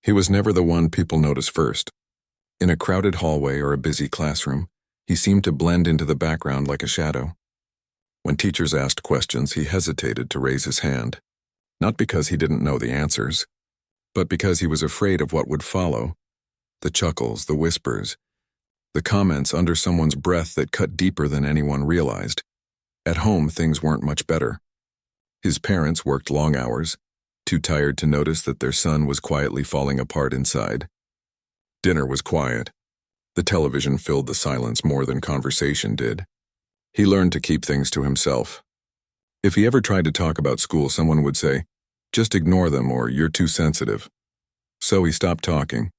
He was never the one people noticed first. In a crowded hallway or a busy classroom, he seemed to blend into the background like a shadow. When teachers asked questions, he hesitated to raise his hand, not because he didn't know the answers, but because he was afraid of what would follow. The chuckles, the whispers, the comments under someone's breath that cut deeper than anyone realized. At home, things weren't much better. His parents worked long hours, too tired to notice that their son was quietly falling apart inside. Dinner was quiet. The television filled the silence more than conversation did. He learned to keep things to himself. If he ever tried to talk about school, someone would say, "Just ignore them," or "You're too sensitive." So he stopped talking.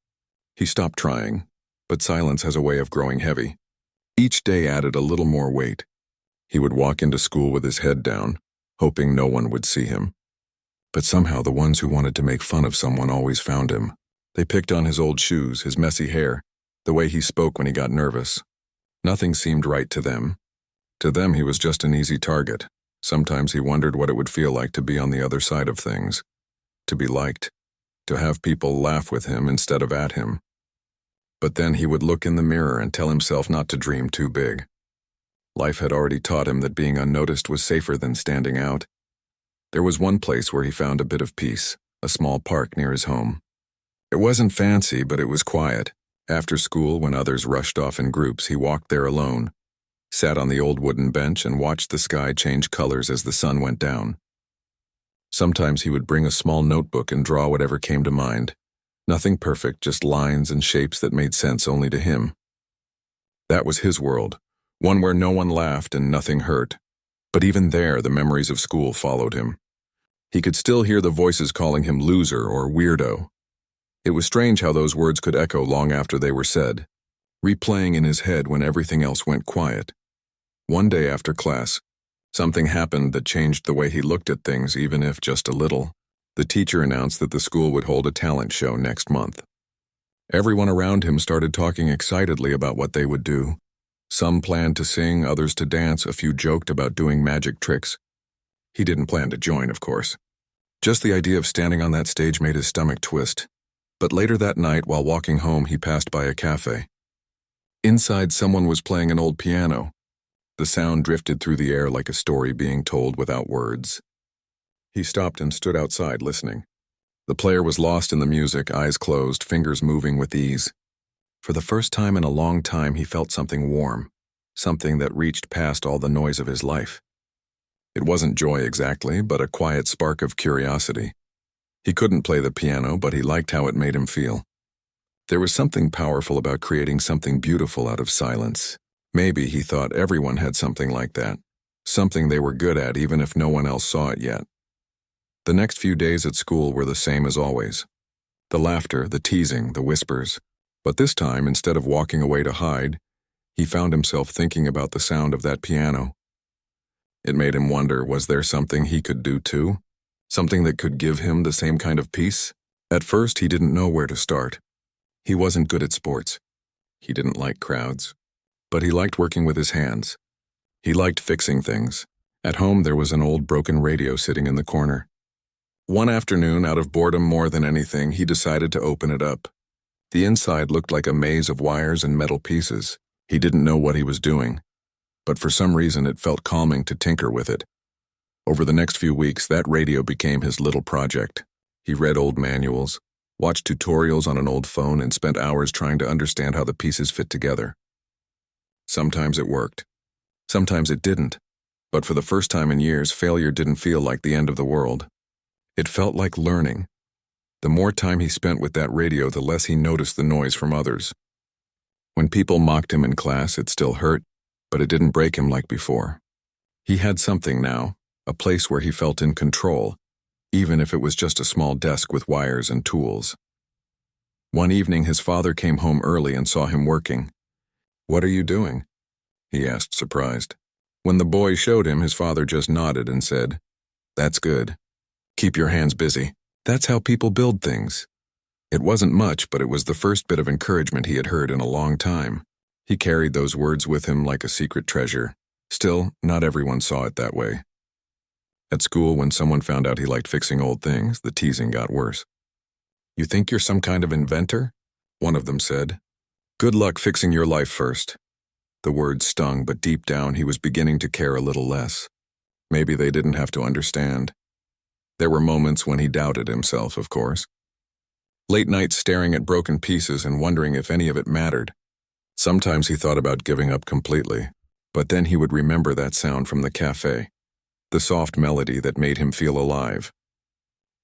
He stopped trying, but silence has a way of growing heavy. Each day added a little more weight. He would walk into school with his head down, hoping no one would see him. But somehow the ones who wanted to make fun of someone always found him. They picked on his old shoes, his messy hair, the way he spoke when he got nervous. Nothing seemed right to them. To them, he was just an easy target. Sometimes he wondered what it would feel like to be on the other side of things, to be liked, to have people laugh with him instead of at him. But then he would look in the mirror and tell himself not to dream too big. Life had already taught him that being unnoticed was safer than standing out. There was one place where he found a bit of peace, a small park near his home. It wasn't fancy, but it was quiet. After school, when others rushed off in groups, he walked there alone, sat on the old wooden bench and watched the sky change colors as the sun went down. Sometimes he would bring a small notebook and draw whatever came to mind. Nothing perfect, just lines and shapes that made sense only to him. That was his world, one where no one laughed and nothing hurt. But even there, the memories of school followed him. He could still hear the voices calling him loser or weirdo. It was strange how those words could echo long after they were said, replaying in his head when everything else went quiet. One day after class, something happened that changed the way he looked at things, even if just a little. The teacher announced that the school would hold a talent show next month. Everyone around him started talking excitedly about what they would do. Some planned to sing, others to dance, a few joked about doing magic tricks. He didn't plan to join, of course. Just the idea of standing on that stage made his stomach twist. But later that night, while walking home, he passed by a cafe. Inside, someone was playing an old piano. The sound drifted through the air like a story being told without words. He stopped and stood outside, listening. The player was lost in the music, eyes closed, fingers moving with ease. For the first time in a long time, he felt something warm, something that reached past all the noise of his life. It wasn't joy exactly, but a quiet spark of curiosity. He couldn't play the piano, but he liked how it made him feel. There was something powerful about creating something beautiful out of silence. Maybe, he thought, everyone had something like that, something they were good at even if no one else saw it yet. The next few days at school were the same as always. The laughter, the teasing, the whispers. But this time, instead of walking away to hide, he found himself thinking about the sound of that piano. It made him wonder, was there something he could do too? Something that could give him the same kind of peace? At first, he didn't know where to start. He wasn't good at sports. He didn't like crowds. But he liked working with his hands. He liked fixing things. At home, there was an old broken radio sitting in the corner. One afternoon, out of boredom more than anything, he decided to open it up. The inside looked like a maze of wires and metal pieces. He didn't know what he was doing, but for some reason it felt calming to tinker with it. Over the next few weeks, that radio became his little project. He read old manuals, watched tutorials on an old phone, and spent hours trying to understand how the pieces fit together. Sometimes it worked. Sometimes it didn't. But for the first time in years, failure didn't feel like the end of the world. It felt like learning. The more time he spent with that radio, the less he noticed the noise from others. When people mocked him in class, it still hurt, but it didn't break him like before. He had something now, a place where he felt in control, even if it was just a small desk with wires and tools. One evening, his father came home early and saw him working. "What are you doing?" he asked, surprised. When the boy showed him, his father just nodded and said, "That's good. Keep your hands busy. That's how people build things." It wasn't much, but it was the first bit of encouragement he had heard in a long time. He carried those words with him like a secret treasure. Still, not everyone saw it that way. At school, when someone found out he liked fixing old things, the teasing got worse. "You think you're some kind of inventor?" one of them said. "Good luck fixing your life first." The words stung, but deep down he was beginning to care a little less. Maybe they didn't have to understand. There were moments when he doubted himself, of course. Late nights staring at broken pieces and wondering if any of it mattered. Sometimes he thought about giving up completely, but then he would remember that sound from the cafe, the soft melody that made him feel alive.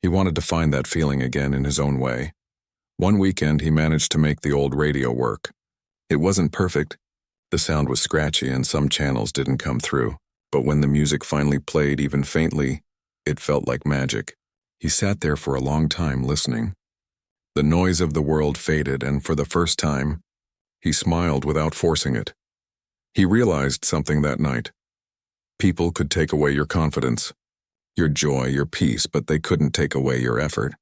He wanted to find that feeling again in his own way. One weekend he managed to make the old radio work. It wasn't perfect. The sound was scratchy and some channels didn't come through, but when the music finally played even faintly, it felt like magic. He sat there for a long time listening. The noise of the world faded, and for the first time, he smiled without forcing it. He realized something that night. People could take away your confidence, your joy, your peace, but they couldn't take away your effort.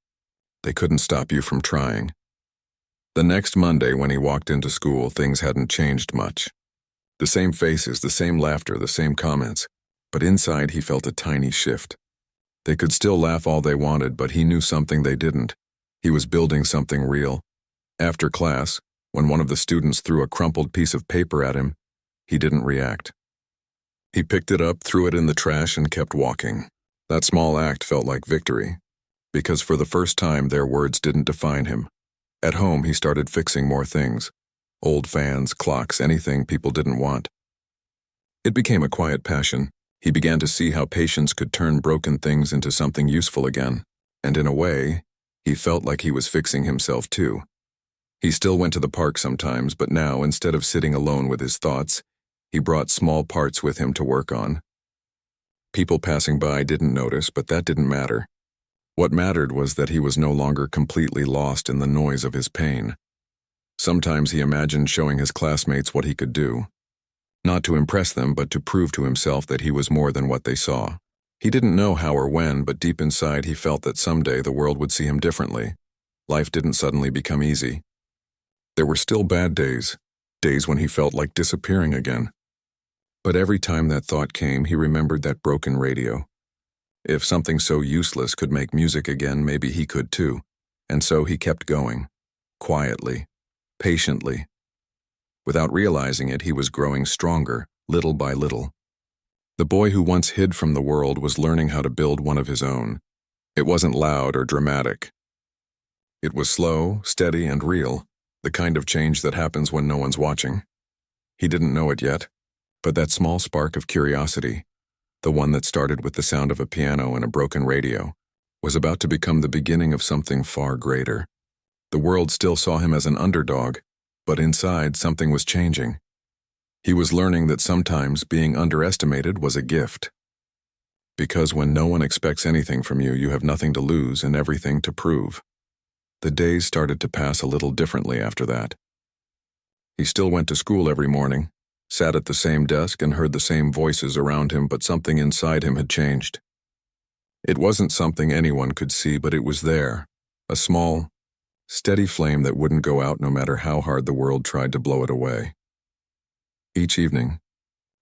They couldn't stop you from trying. The next Monday, when he walked into school, things hadn't changed much. The same faces, the same laughter, the same comments, but inside he felt a tiny shift. They could still laugh all they wanted, but he knew something they didn't. He was building something real. After class, when one of the students threw a crumpled piece of paper at him, he didn't react. He picked it up, threw it in the trash, and kept walking. That small act felt like victory, because for the first time their words didn't define him. At home, he started fixing more things. Old fans, clocks, anything people didn't want. It became a quiet passion. He began to see how patience could turn broken things into something useful again, and in a way, he felt like he was fixing himself too. He still went to the park sometimes, but now, instead of sitting alone with his thoughts, he brought small parts with him to work on. People passing by didn't notice, but that didn't matter. What mattered was that he was no longer completely lost in the noise of his pain. Sometimes he imagined showing his classmates what he could do. Not to impress them, but to prove to himself that he was more than what they saw. He didn't know how or when, but deep inside he felt that someday the world would see him differently. Life didn't suddenly become easy. There were still bad days, days when he felt like disappearing again. But every time that thought came, he remembered that broken radio. If something so useless could make music again, maybe he could too. And so he kept going, quietly, patiently. Without realizing it, he was growing stronger, little by little. The boy who once hid from the world was learning how to build one of his own. It wasn't loud or dramatic. It was slow, steady, and real, the kind of change that happens when no one's watching. He didn't know it yet, but that small spark of curiosity, the one that started with the sound of a piano and a broken radio, was about to become the beginning of something far greater. The world still saw him as an underdog, but inside something was changing. He was learning that sometimes being underestimated was a gift. Because when no one expects anything from you, you have nothing to lose and everything to prove. The days started to pass a little differently after that. He still went to school every morning, sat at the same desk and heard the same voices around him, but something inside him had changed. It wasn't something anyone could see, but it was there, a small, steady flame that wouldn't go out no matter how hard the world tried to blow it away. Each evening,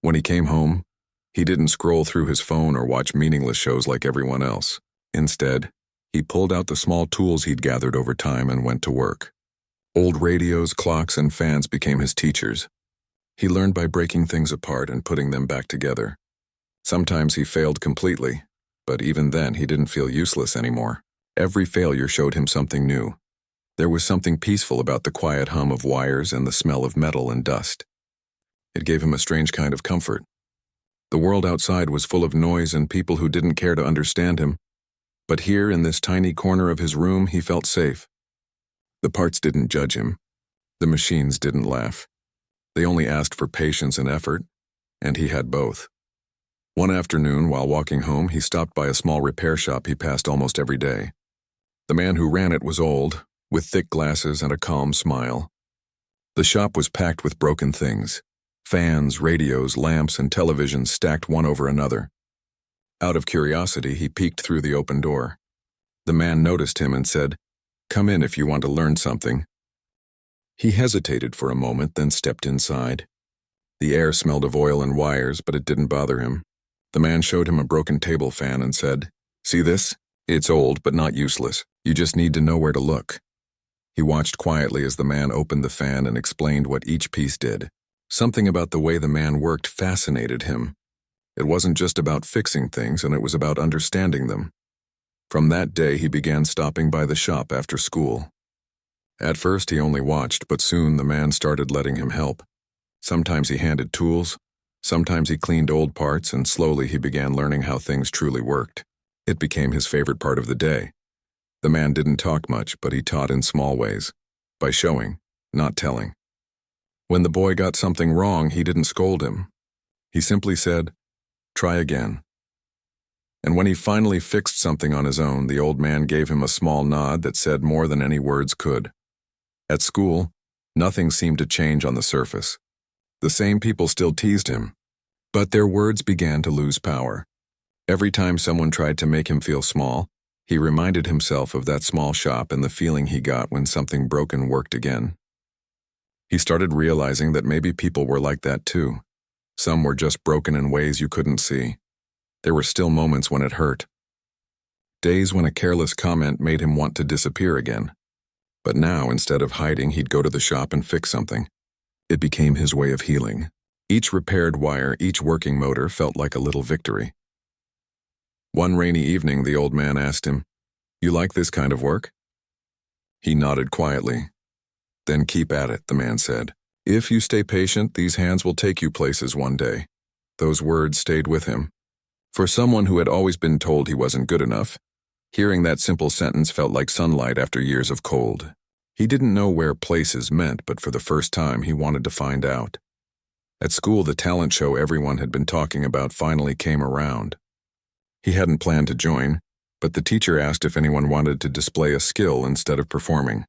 when he came home, he didn't scroll through his phone or watch meaningless shows like everyone else. Instead, he pulled out the small tools he'd gathered over time and went to work. Old radios, clocks, and fans became his teachers. He learned by breaking things apart and putting them back together. Sometimes he failed completely, but even then he didn't feel useless anymore. Every failure showed him something new. There was something peaceful about the quiet hum of wires and the smell of metal and dust. It gave him a strange kind of comfort. The world outside was full of noise and people who didn't care to understand him, but here in this tiny corner of his room he felt safe. The parts didn't judge him. The machines didn't laugh. They only asked for patience and effort, and he had both. One afternoon, while walking home, he stopped by a small repair shop he passed almost every day. The man who ran it was old, with thick glasses and a calm smile. The shop was packed with broken things. Fans, radios, lamps, and televisions stacked one over another. Out of curiosity, he peeked through the open door. The man noticed him and said, "Come in if you want to learn something." He hesitated for a moment, then stepped inside. The air smelled of oil and wires, but it didn't bother him. The man showed him a broken table fan and said, "See this? It's old, but not useless. You just need to know where to look." He watched quietly as the man opened the fan and explained what each piece did. Something about the way the man worked fascinated him. It wasn't just about fixing things, and it was about understanding them. From that day, he began stopping by the shop after school. At first, he only watched, but soon the man started letting him help. Sometimes he handed tools, sometimes he cleaned old parts, and slowly he began learning how things truly worked. It became his favorite part of the day. The man didn't talk much, but he taught in small ways, by showing, not telling. When the boy got something wrong, he didn't scold him. He simply said, "Try again." And when he finally fixed something on his own, the old man gave him a small nod that said more than any words could. At school, nothing seemed to change on the surface. The same people still teased him, but their words began to lose power. Every time someone tried to make him feel small, he reminded himself of that small shop and the feeling he got when something broken worked again. He started realizing that maybe people were like that too. Some were just broken in ways you couldn't see. There were still moments when it hurt. Days when a careless comment made him want to disappear again. But now, instead of hiding, he'd go to the shop and fix something. It became his way of healing. Each repaired wire, each working motor felt like a little victory. One rainy evening, the old man asked him, "You like this kind of work?" He nodded quietly. "Then keep at it," the man said. "If you stay patient, these hands will take you places one day." Those words stayed with him. For someone who had always been told he wasn't good enough, hearing that simple sentence felt like sunlight after years of cold. He didn't know where places meant, but for the first time he wanted to find out. At school, the talent show everyone had been talking about finally came around. He hadn't planned to join, but the teacher asked if anyone wanted to display a skill instead of performing.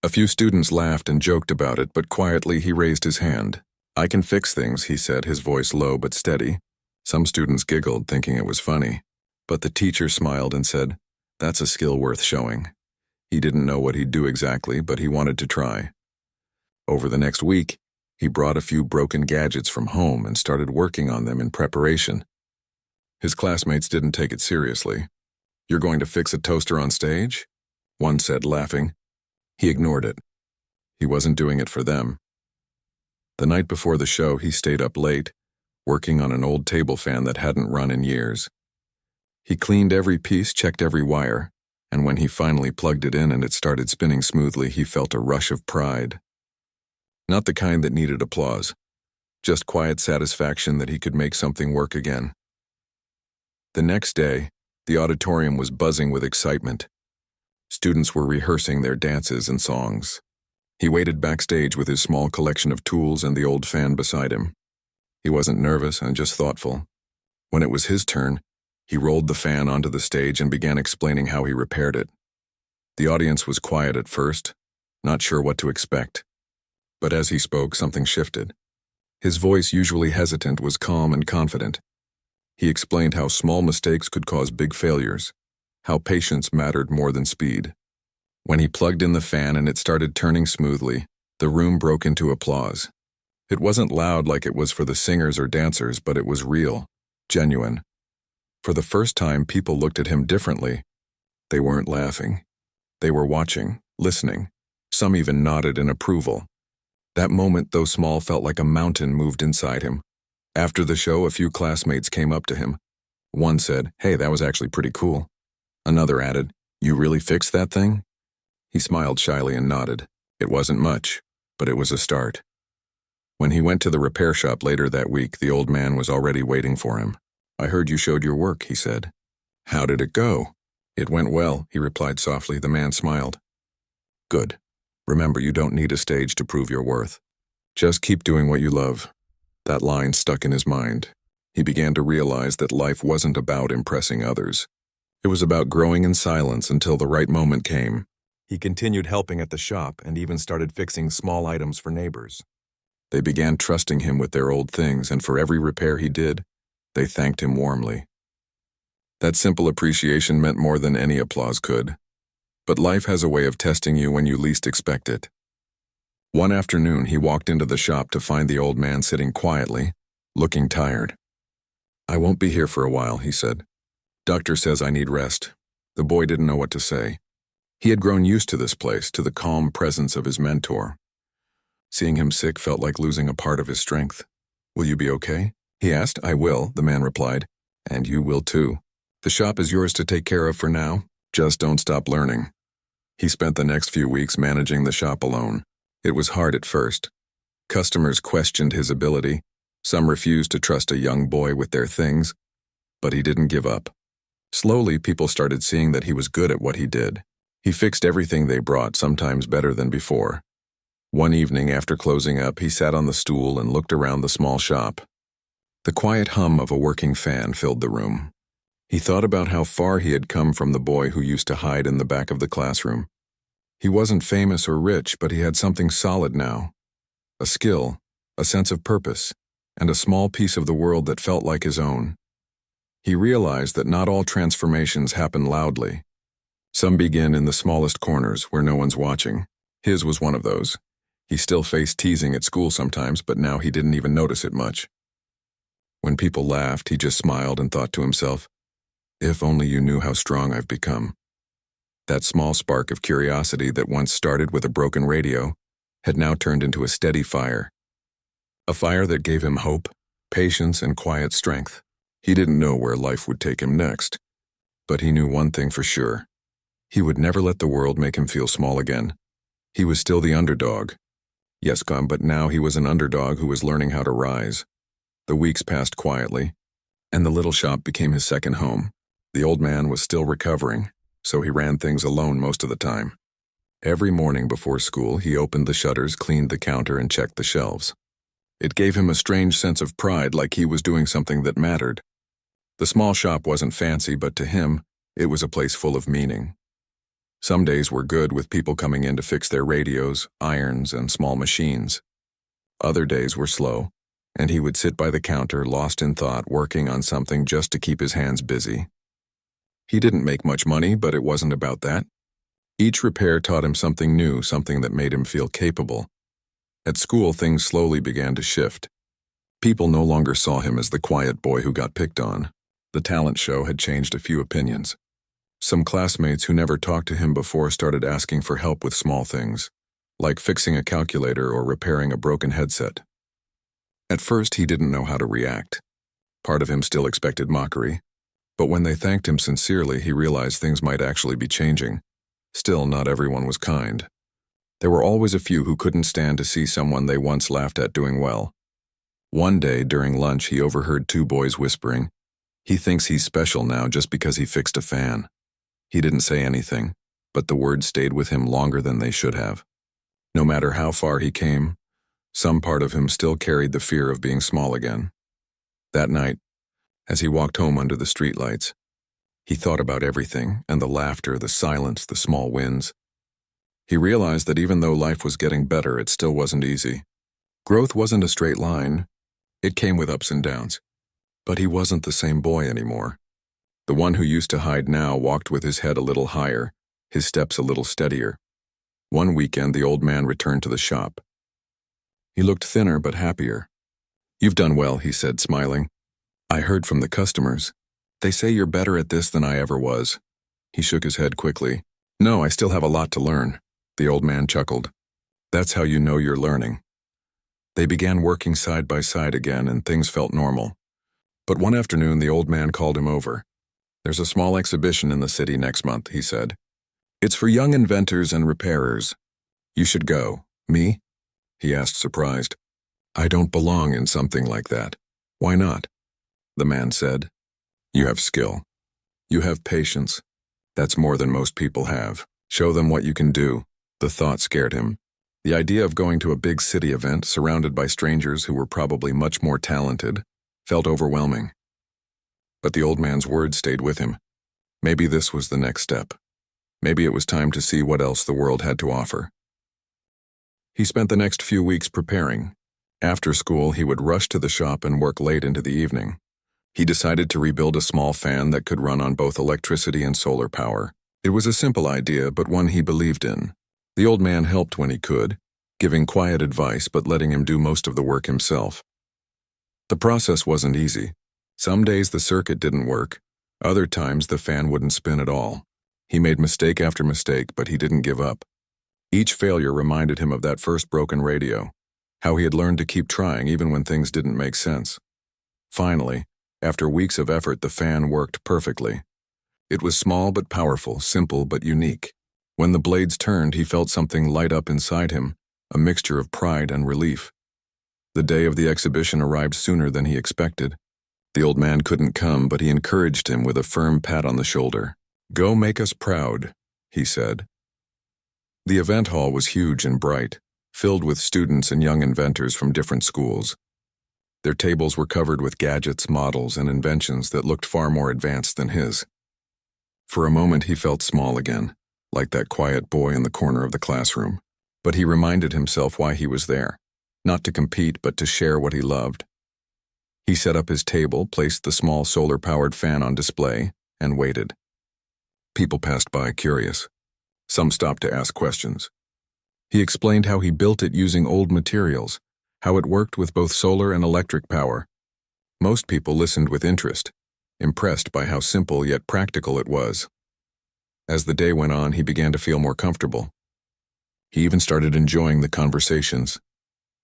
A few students laughed and joked about it, but quietly he raised his hand. "I can fix things," he said, his voice low but steady. Some students giggled, thinking it was funny, but the teacher smiled and said, "That's a skill worth showing." He didn't know what he'd do exactly, but he wanted to try. Over the next week, he brought a few broken gadgets from home and started working on them in preparation. His classmates didn't take it seriously. "You're going to fix a toaster on stage?" one said, laughing. He ignored it. He wasn't doing it for them. The night before the show, he stayed up late, working on an old table fan that hadn't run in years. He cleaned every piece, checked every wire, and when he finally plugged it in and it started spinning smoothly, he felt a rush of pride. Not the kind that needed applause, just quiet satisfaction that he could make something work again. The next day, the auditorium was buzzing with excitement. Students were rehearsing their dances and songs. He waited backstage with his small collection of tools and the old fan beside him. He wasn't nervous and just thoughtful. When it was his turn, he rolled the fan onto the stage and began explaining how he repaired it. The audience was quiet at first, not sure what to expect. But as he spoke, something shifted. His voice, usually hesitant, was calm and confident. He explained how small mistakes could cause big failures, how patience mattered more than speed. When he plugged in the fan and it started turning smoothly, the room broke into applause. It wasn't loud like it was for the singers or dancers, but it was real, genuine. For the first time, people looked at him differently. They weren't laughing. They were watching, listening. Some even nodded in approval. That moment, though small, felt like a mountain moved inside him. After the show, a few classmates came up to him. One said, "Hey, that was actually pretty cool." Another added, "You really fixed that thing?" He smiled shyly and nodded. It wasn't much, but it was a start. When he went to the repair shop later that week, the old man was already waiting for him. "I heard you showed your work," he said. "How did it go?" "It went well," he replied softly. The man smiled. "Good. Remember, you don't need a stage to prove your worth. Just keep doing what you love." That line stuck in his mind. He began to realize that life wasn't about impressing others. It was about growing in silence until the right moment came. He continued helping at the shop and even started fixing small items for neighbors. They began trusting him with their old things, and for every repair he did, they thanked him warmly. That simple appreciation meant more than any applause could. But life has a way of testing you when you least expect it. One afternoon, he walked into the shop to find the old man sitting quietly, looking tired. "I won't be here for a while," he said. "Doctor says I need rest." The boy didn't know what to say. He had grown used to this place, to the calm presence of his mentor. Seeing him sick felt like losing a part of his strength. "Will you be okay?" he asked. "I will," the man replied. "And you will too. The shop is yours to take care of for now. Just don't stop learning." He spent the next few weeks managing the shop alone. It was hard at first. Customers questioned his ability. Some refused to trust a young boy with their things. But he didn't give up. Slowly, people started seeing that he was good at what he did. He fixed everything they brought, sometimes better than before. One evening, after closing up, he sat on the stool and looked around the small shop. The quiet hum of a working fan filled the room. He thought about how far he had come from the boy who used to hide in the back of the classroom. He wasn't famous or rich, but he had something solid now. A skill, a sense of purpose, and a small piece of the world that felt like his own. He realized that not all transformations happen loudly. Some begin in the smallest corners where no one's watching. His was one of those. He still faced teasing at school sometimes, but now he didn't even notice it much. When people laughed, he just smiled and thought to himself, "If only you knew how strong I've become." That small spark of curiosity that once started with a broken radio had now turned into a steady fire. A fire that gave him hope, patience, and quiet strength. He didn't know where life would take him next, but he knew one thing for sure. He would never let the world make him feel small again. He was still the underdog. Yes, but now he was an underdog who was learning how to rise. The weeks passed quietly, and the little shop became his second home. The old man was still recovering, so he ran things alone most of the time. Every morning before school, he opened the shutters, cleaned the counter, and checked the shelves. It gave him a strange sense of pride, like he was doing something that mattered. The small shop wasn't fancy, but to him, it was a place full of meaning. Some days were good, with people coming in to fix their radios, irons, and small machines. Other days were slow, and he would sit by the counter, lost in thought, working on something just to keep his hands busy. He didn't make much money, but it wasn't about that. Each repair taught him something new, something that made him feel capable. At school, things slowly began to shift. People no longer saw him as the quiet boy who got picked on. The talent show had changed a few opinions. Some classmates who never talked to him before started asking for help with small things, like fixing a calculator or repairing a broken headset. At first, he didn't know how to react. Part of him still expected mockery, but when they thanked him sincerely, he realized things might actually be changing. Still, not everyone was kind. There were always a few who couldn't stand to see someone they once laughed at doing well. One day, during lunch, he overheard two boys whispering, "He thinks he's special now just because he fixed a fan." He didn't say anything, but the words stayed with him longer than they should have. No matter how far he came, some part of him still carried the fear of being small again. That night, as he walked home under the streetlights, he thought about everything, and the laughter, the silence, the small wins. He realized that even though life was getting better, it still wasn't easy. Growth wasn't a straight line. It came with ups and downs. But he wasn't the same boy anymore. The one who used to hide now walked with his head a little higher, his steps a little steadier. One weekend, the old man returned to the shop. He looked thinner but happier. "You've done well," he said, smiling. "I heard from the customers. They say you're better at this than I ever was." He shook his head quickly. "No, I still have a lot to learn." The old man chuckled. "That's how you know you're learning." They began working side by side again, and things felt normal. But one afternoon, the old man called him over. "There's a small exhibition in the city next month," he said. "It's for young inventors and repairers. You should go." "Me?" he asked, surprised. "I don't belong in something like that." "Why not?" The man said. "You have skill. You have patience. That's more than most people have. Show them what you can do." The thought scared him. The idea of going to a big city event, surrounded by strangers who were probably much more talented, felt overwhelming. But the old man's words stayed with him. Maybe this was the next step. Maybe it was time to see what else the world had to offer. He spent the next few weeks preparing. After school, he would rush to the shop and work late into the evening. He decided to rebuild a small fan that could run on both electricity and solar power. It was a simple idea, but one he believed in. The old man helped when he could, giving quiet advice but letting him do most of the work himself. The process wasn't easy. Some days the circuit didn't work. Other times the fan wouldn't spin at all. He made mistake after mistake, but he didn't give up. Each failure reminded him of that first broken radio, how he had learned to keep trying even when things didn't make sense. Finally, after weeks of effort, the fan worked perfectly. It was small but powerful, simple but unique. When the blades turned, he felt something light up inside him, a mixture of pride and relief. The day of the exhibition arrived sooner than he expected. The old man couldn't come, but he encouraged him with a firm pat on the shoulder. "Go make us proud," he said. The event hall was huge and bright, filled with students and young inventors from different schools. Their tables were covered with gadgets, models, and inventions that looked far more advanced than his. For a moment he felt small again, like that quiet boy in the corner of the classroom. But he reminded himself why he was there, not to compete but to share what he loved. He set up his table, placed the small solar-powered fan on display, and waited. People passed by, curious. Some stopped to ask questions. He explained how he built it using old materials, how it worked with both solar and electric power. Most people listened with interest, impressed by how simple yet practical it was. As the day went on, he began to feel more comfortable. He even started enjoying the conversations,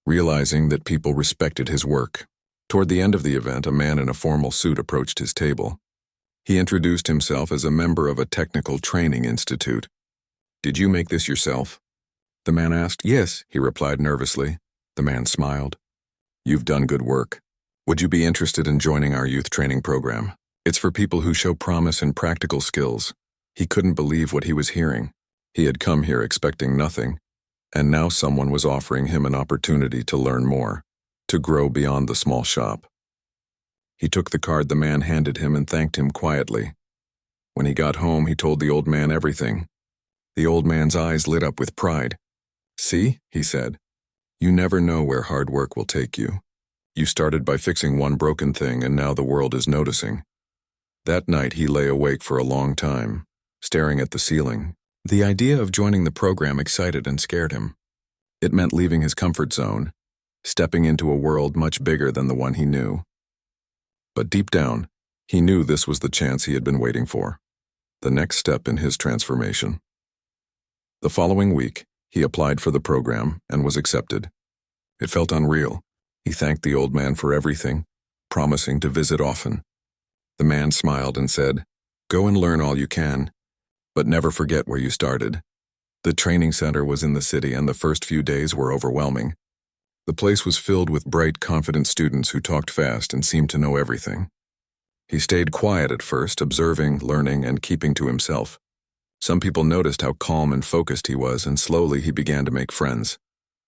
realizing that people respected his work. Toward the end of the event, a man in a formal suit approached his table. He introduced himself as a member of a technical training institute. "Did you make this yourself?" the man asked. "Yes," he replied nervously. The man smiled. "You've done good work. Would you be interested in joining our youth training program? It's for people who show promise in practical skills." He couldn't believe what he was hearing. He had come here expecting nothing, and now someone was offering him an opportunity to learn more, to grow beyond the small shop. He took the card the man handed him and thanked him quietly. When he got home, he told the old man everything. The old man's eyes lit up with pride. "See," he said, "you never know where hard work will take you. You started by fixing one broken thing, and now the world is noticing." That night he lay awake for a long time, staring at the ceiling. The idea of joining the program excited and scared him. It meant leaving his comfort zone, stepping into a world much bigger than the one he knew. But deep down, he knew this was the chance he had been waiting for, the next step in his transformation. The following week, he applied for the program and was accepted. It felt unreal. He thanked the old man for everything, promising to visit often. The man smiled and said, "Go and learn all you can, but never forget where you started." The training center was in the city, and the first few days were overwhelming. The place was filled with bright, confident students who talked fast and seemed to know everything. He stayed quiet at first, observing, learning, and keeping to himself. Some people noticed how calm and focused he was, and slowly he began to make friends.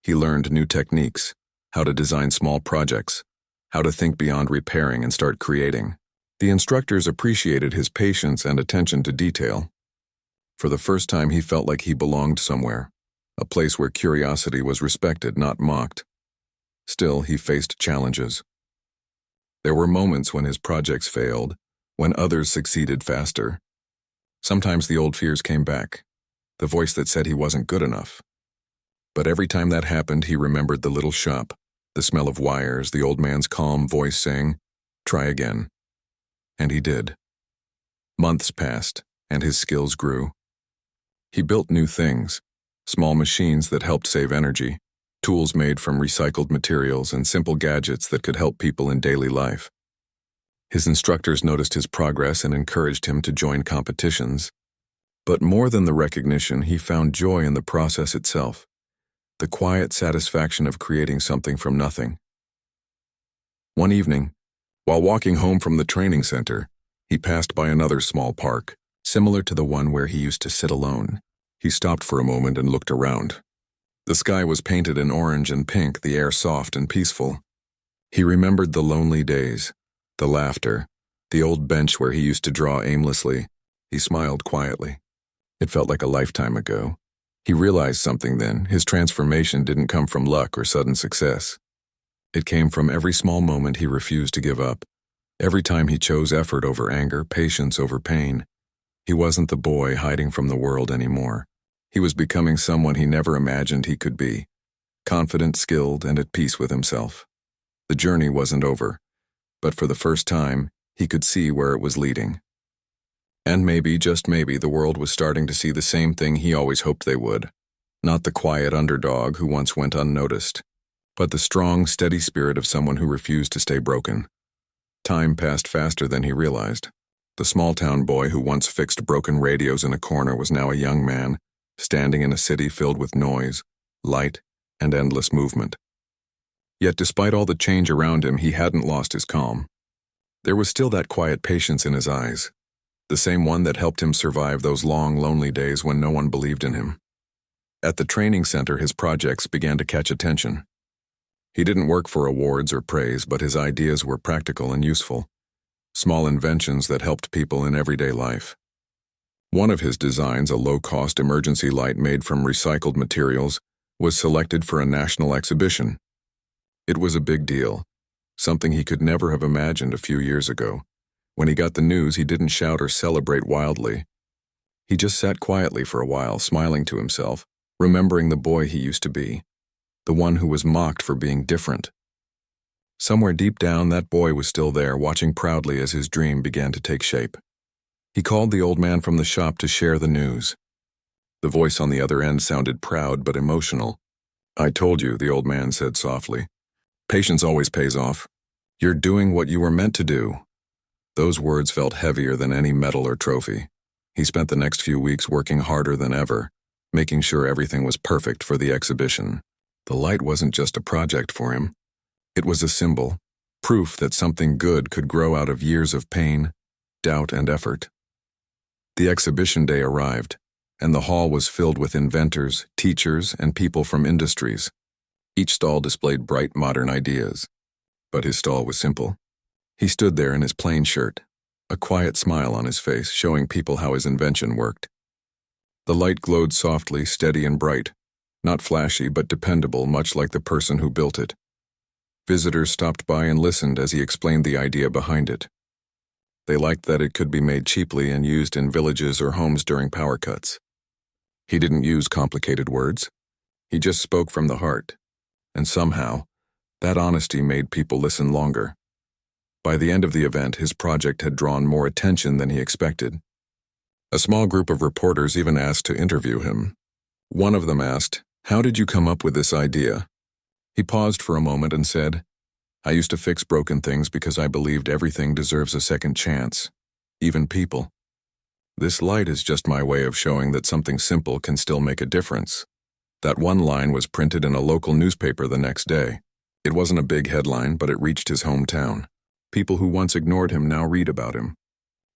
He learned new techniques, how to design small projects, how to think beyond repairing and start creating. The instructors appreciated his patience and attention to detail. For the first time, he felt like he belonged somewhere, a place where curiosity was respected, not mocked. Still, he faced challenges. There were moments when his projects failed, when others succeeded faster. Sometimes the old fears came back, the voice that said he wasn't good enough. But every time that happened, he remembered the little shop, the smell of wires, the old man's calm voice saying, "Try again." And he did. Months passed, and his skills grew. He built new things, small machines that helped save energy, tools made from recycled materials, and simple gadgets that could help people in daily life. His instructors noticed his progress and encouraged him to join competitions. But more than the recognition, he found joy in the process itself, the quiet satisfaction of creating something from nothing. One evening, while walking home from the training center, he passed by another small park, similar to the one where he used to sit alone. He stopped for a moment and looked around. The sky was painted in orange and pink, the air soft and peaceful. He remembered the lonely days, the laughter, the old bench where he used to draw aimlessly. He smiled quietly. It felt like a lifetime ago. He realized something then. His transformation didn't come from luck or sudden success. It came from every small moment he refused to give up, every time he chose effort over anger, patience over pain. He wasn't the boy hiding from the world anymore. He was becoming someone he never imagined he could be, confident, skilled, and at peace with himself. The journey wasn't over, but for the first time, he could see where it was leading. And maybe, just maybe, the world was starting to see the same thing he always hoped they would. Not the quiet underdog who once went unnoticed, but the strong, steady spirit of someone who refused to stay broken. Time passed faster than he realized. The small-town boy who once fixed broken radios in a corner was now a young man, standing in a city filled with noise, light, and endless movement. Yet despite all the change around him, he hadn't lost his calm. There was still that quiet patience in his eyes, the same one that helped him survive those long, lonely days when no one believed in him. At the training center, his projects began to catch attention. He didn't work for awards or praise, but his ideas were practical and useful. Small inventions that helped people in everyday life. One of his designs, a low-cost emergency light made from recycled materials, was selected for a national exhibition. It was a big deal, something he could never have imagined a few years ago. When he got the news, he didn't shout or celebrate wildly. He just sat quietly for a while, smiling to himself, remembering the boy he used to be, the one who was mocked for being different. Somewhere deep down, that boy was still there, watching proudly as his dream began to take shape. He called the old man from the shop to share the news. The voice on the other end sounded proud but emotional. "I told you," the old man said softly. "Patience always pays off. You're doing what you were meant to do." Those words felt heavier than any medal or trophy. He spent the next few weeks working harder than ever, making sure everything was perfect for the exhibition. The light wasn't just a project for him. It was a symbol, proof that something good could grow out of years of pain, doubt, and effort. The exhibition day arrived, and the hall was filled with inventors, teachers, and people from industries. Each stall displayed bright, modern ideas. But his stall was simple. He stood there in his plain shirt, a quiet smile on his face, showing people how his invention worked. The light glowed softly, steady and bright, not flashy but dependable, much like the person who built it. Visitors stopped by and listened as he explained the idea behind it. They liked that it could be made cheaply and used in villages or homes during power cuts. He didn't use complicated words. He just spoke from the heart. And somehow, that honesty made people listen longer. By the end of the event, his project had drawn more attention than he expected. A small group of reporters even asked to interview him. One of them asked, "How did you come up with this idea?" He paused for a moment and said, "I used to fix broken things because I believed everything deserves a second chance, even people. This light is just my way of showing that something simple can still make a difference." That one line was printed in a local newspaper the next day. It wasn't a big headline, but it reached his hometown. People who once ignored him now read about him.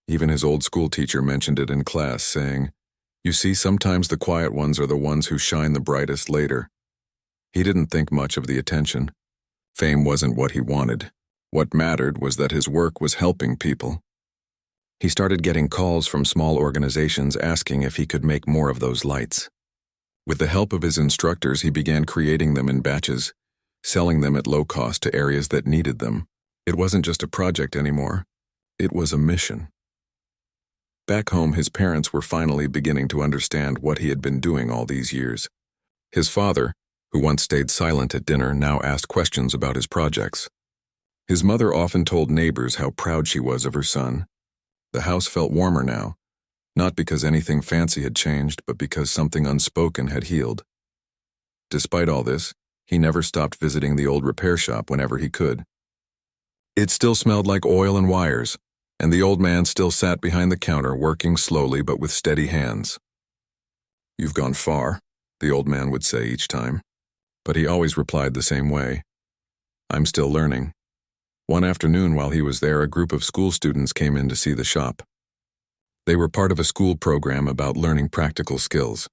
Even his old school teacher mentioned it in class, saying, "You see, sometimes the quiet ones are the ones who shine the brightest later." He didn't think much of the attention. Fame wasn't what he wanted. What mattered was that his work was helping people. He started getting calls from small organizations asking if he could make more of those lights. With the help of his instructors, he began creating them in batches, selling them at low cost to areas that needed them. It wasn't just a project anymore. It was a mission. Back home, his parents were finally beginning to understand what he had been doing all these years. His father, who once stayed silent at dinner, now asked questions about his projects. His mother often told neighbors how proud she was of her son. The house felt warmer now, not because anything fancy had changed, but because something unspoken had healed. Despite all this, he never stopped visiting the old repair shop whenever he could. It still smelled like oil and wires, and the old man still sat behind the counter, working slowly but with steady hands. "You've gone far," the old man would say each time. But he always replied the same way, "I'm still learning." One afternoon while he was there, a group of school students came in to see the shop. They were part of a school program about learning practical skills.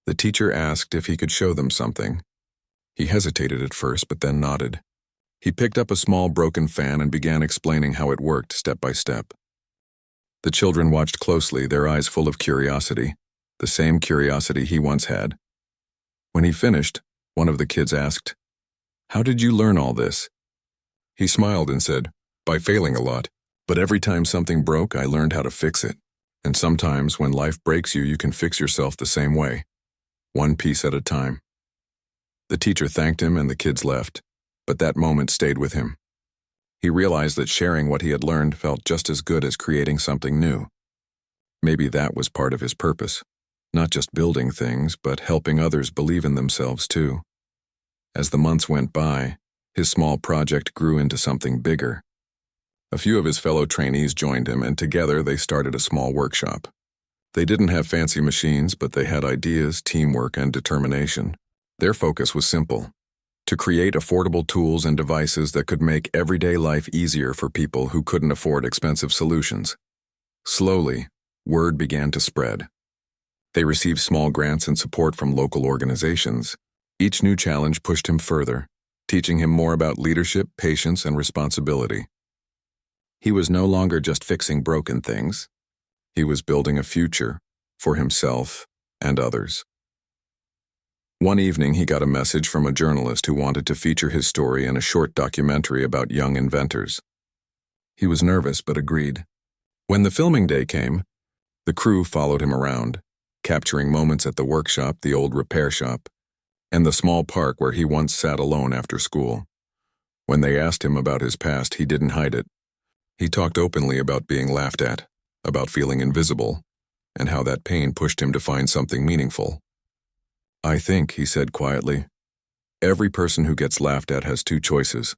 The teacher asked if he could show them something. He hesitated at first, but then nodded. He picked up a small broken fan and began explaining how it worked step by step. The children watched closely, their eyes full of curiosity, the same curiosity he once had. When he finished, one of the kids asked, "How did you learn all this?" He smiled and said, "By failing a lot. But every time something broke, I learned how to fix it. And sometimes when life breaks you, you can fix yourself the same way, one piece at a time." The teacher thanked him and the kids left, but that moment stayed with him. He realized that sharing what he had learned felt just as good as creating something new. Maybe that was part of his purpose. Not just building things, but helping others believe in themselves too. As the months went by, his small project grew into something bigger. A few of his fellow trainees joined him, and together they started a small workshop. They didn't have fancy machines, but they had ideas, teamwork, and determination. Their focus was simple: to create affordable tools and devices that could make everyday life easier for people who couldn't afford expensive solutions. Slowly, word began to spread. They received small grants and support from local organizations. Each new challenge pushed him further, teaching him more about leadership, patience, and responsibility. He was no longer just fixing broken things. He was building a future for himself and others. One evening, he got a message from a journalist who wanted to feature his story in a short documentary about young inventors. He was nervous but agreed. When the filming day came, the crew followed him around, capturing moments at the workshop, the old repair shop, and the small park where he once sat alone after school. When they asked him about his past, he didn't hide it. He talked openly about being laughed at, about feeling invisible, and how that pain pushed him to find something meaningful. "I think," he said quietly, "every person who gets laughed at has two choices: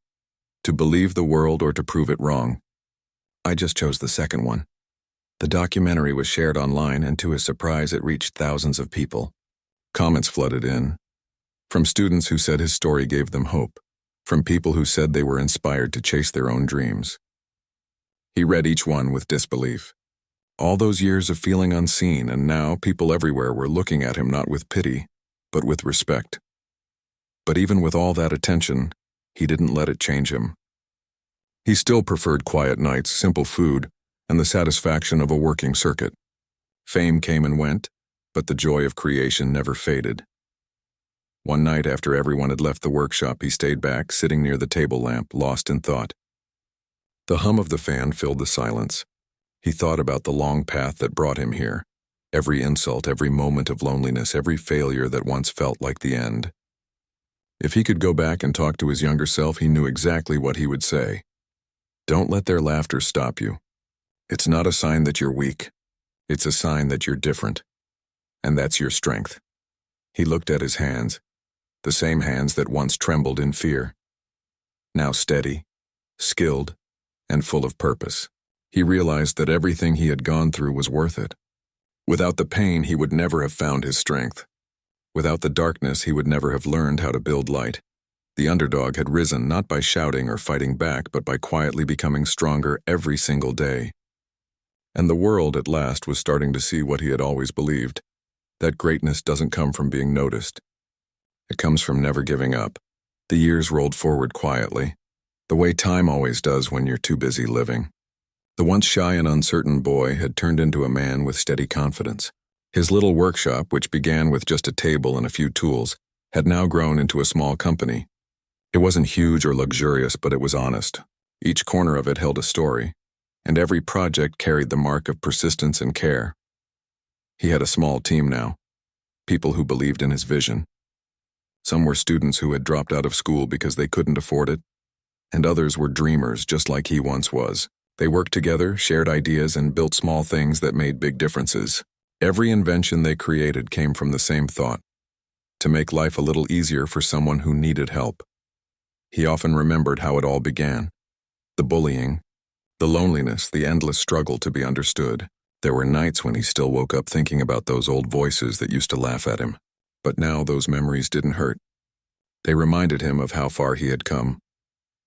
to believe the world or to prove it wrong. I just chose the second one." The documentary was shared online, and to his surprise, it reached thousands of people. Comments flooded in, from students who said his story gave them hope, from people who said they were inspired to chase their own dreams. He read each one with disbelief. All those years of feeling unseen, and now people everywhere were looking at him not with pity, but with respect. But even with all that attention, he didn't let it change him. He still preferred quiet nights, simple food, and the satisfaction of a working circuit. Fame came and went, but the joy of creation never faded. One night after everyone had left the workshop, he stayed back, sitting near the table lamp, lost in thought. The hum of the fan filled the silence. He thought about the long path that brought him here, every insult, every moment of loneliness, every failure that once felt like the end. If he could go back and talk to his younger self, he knew exactly what he would say. Don't let their laughter stop you. It's not a sign that you're weak. It's a sign that you're different. And that's your strength. He looked at his hands, the same hands that once trembled in fear. Now steady, skilled, and full of purpose. He realized that everything he had gone through was worth it. Without the pain, he would never have found his strength. Without the darkness, he would never have learned how to build light. The underdog had risen not by shouting or fighting back, but by quietly becoming stronger every single day. And the world, at last, was starting to see what he had always believed, that greatness doesn't come from being noticed. It comes from never giving up. The years rolled forward quietly, the way time always does when you're too busy living. The once shy and uncertain boy had turned into a man with steady confidence. His little workshop, which began with just a table and a few tools, had now grown into a small company. It wasn't huge or luxurious, but it was honest. Each corner of it held a story, and every project carried the mark of persistence and care. He had a small team now, people who believed in his vision. Some were students who had dropped out of school because they couldn't afford it, and others were dreamers just like he once was. They worked together, shared ideas, and built small things that made big differences. Every invention they created came from the same thought: to make life a little easier for someone who needed help. He often remembered how it all began. The bullying, the loneliness, the endless struggle to be understood. There were nights when he still woke up thinking about those old voices that used to laugh at him. But now those memories didn't hurt. They reminded him of how far he had come.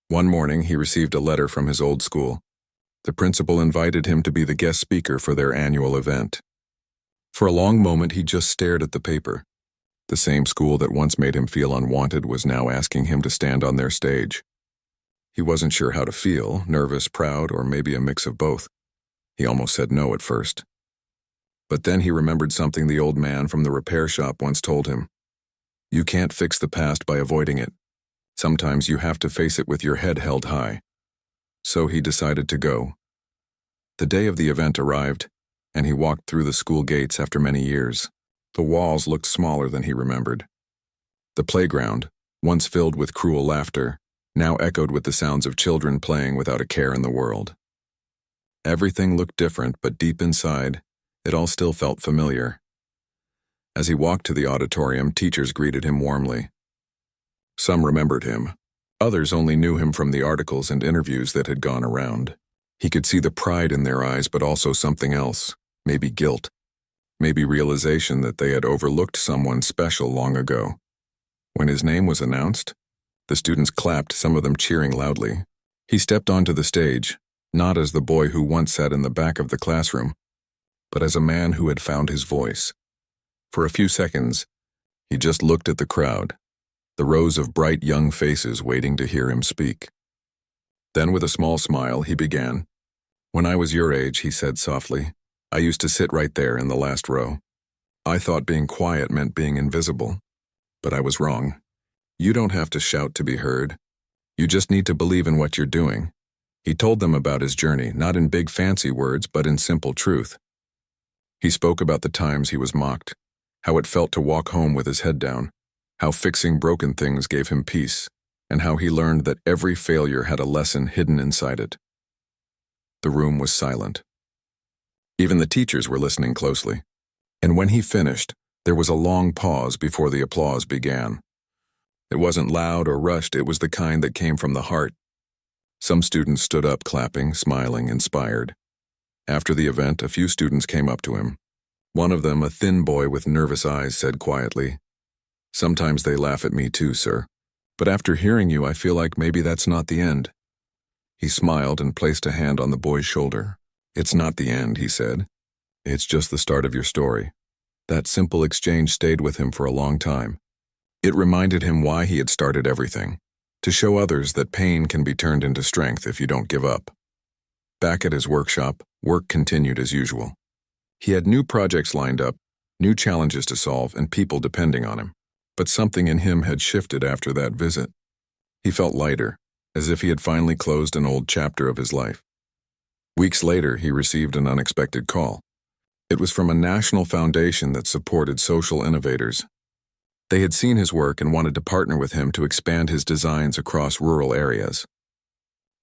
One morning, he received a letter from his old school. The principal invited him to be the guest speaker for their annual event. For a long moment, he just stared at the paper. The same school that once made him feel unwanted was now asking him to stand on their stage. He wasn't sure how to feel, nervous, proud, or maybe a mix of both. He almost said no at first. But then he remembered something the old man from the repair shop once told him. You can't fix the past by avoiding it. Sometimes you have to face it with your head held high. So he decided to go. The day of the event arrived, and he walked through the school gates after many years. The walls looked smaller than he remembered. The playground, once filled with cruel laughter, now echoed with the sounds of children playing without a care in the world. Everything looked different, but deep inside, It all still felt familiar. As he walked to the auditorium, teachers greeted him warmly. Some remembered him. Others only knew him from the articles and interviews that had gone around. He could see the pride in their eyes, but also something else, maybe guilt, maybe realization that they had overlooked someone special long ago. When his name was announced, the students clapped, some of them cheering loudly. He stepped onto the stage, not as the boy who once sat in the back of the classroom, but as a man who had found his voice. For a few seconds, he just looked at the crowd, the rows of bright young faces waiting to hear him speak. Then with a small smile, he began. "When I was your age," he said softly, "I used to sit right there in the last row. I thought being quiet meant being invisible. But I was wrong. You don't have to shout to be heard. You just need to believe in what you're doing." He told them about his journey, not in big fancy words, but in simple truth. He spoke about the times he was mocked, how it felt to walk home with his head down, how fixing broken things gave him peace, and how he learned that every failure had a lesson hidden inside it. The room was silent. Even the teachers were listening closely. And when he finished, there was a long pause before the applause began. It wasn't loud or rushed, it was the kind that came from the heart. Some students stood up clapping, smiling, inspired. After the event, a few students came up to him. One of them, a thin boy with nervous eyes, said quietly, "Sometimes they laugh at me too, sir. But after hearing you, I feel like maybe that's not the end." He smiled and placed a hand on the boy's shoulder. "It's not the end," he said. "It's just the start of your story." That simple exchange stayed with him for a long time. It reminded him why he had started everything, to show others that pain can be turned into strength if you don't give up. Back at his workshop, work continued as usual. He had new projects lined up, new challenges to solve, and people depending on him. But something in him had shifted after that visit. He felt lighter, as if he had finally closed an old chapter of his life. Weeks later, he received an unexpected call. It was from a national foundation that supported social innovators. They had seen his work and wanted to partner with him to expand his designs across rural areas.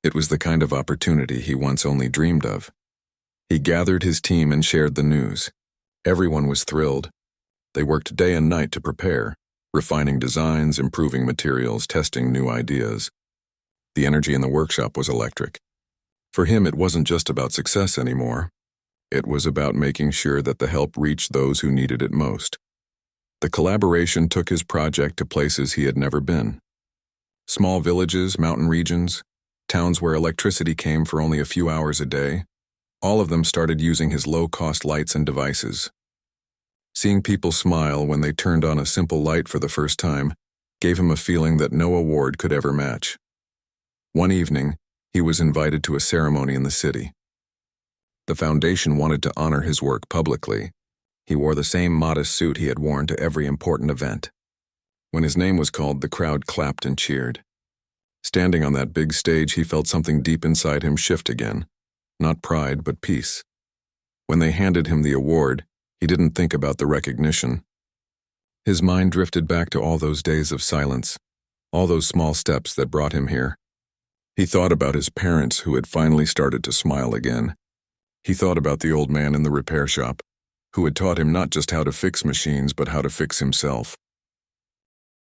It was the kind of opportunity he once only dreamed of. He gathered his team and shared the news. Everyone was thrilled. They worked day and night to prepare, refining designs, improving materials, testing new ideas. The energy in the workshop was electric. For him, it wasn't just about success anymore. It was about making sure that the help reached those who needed it most. The collaboration took his project to places he had never been. Small villages, mountain regions, towns where electricity came for only a few hours a day. All of them started using his low-cost lights and devices. Seeing people smile when they turned on a simple light for the first time gave him a feeling that no award could ever match. One evening, he was invited to a ceremony in the city. The foundation wanted to honor his work publicly. He wore the same modest suit he had worn to every important event. When his name was called, the crowd clapped and cheered. Standing on that big stage, he felt something deep inside him shift again. Not pride, but peace. When they handed him the award, he didn't think about the recognition. His mind drifted back to all those days of silence, all those small steps that brought him here. He thought about his parents who had finally started to smile again. He thought about the old man in the repair shop, who had taught him not just how to fix machines, but how to fix himself.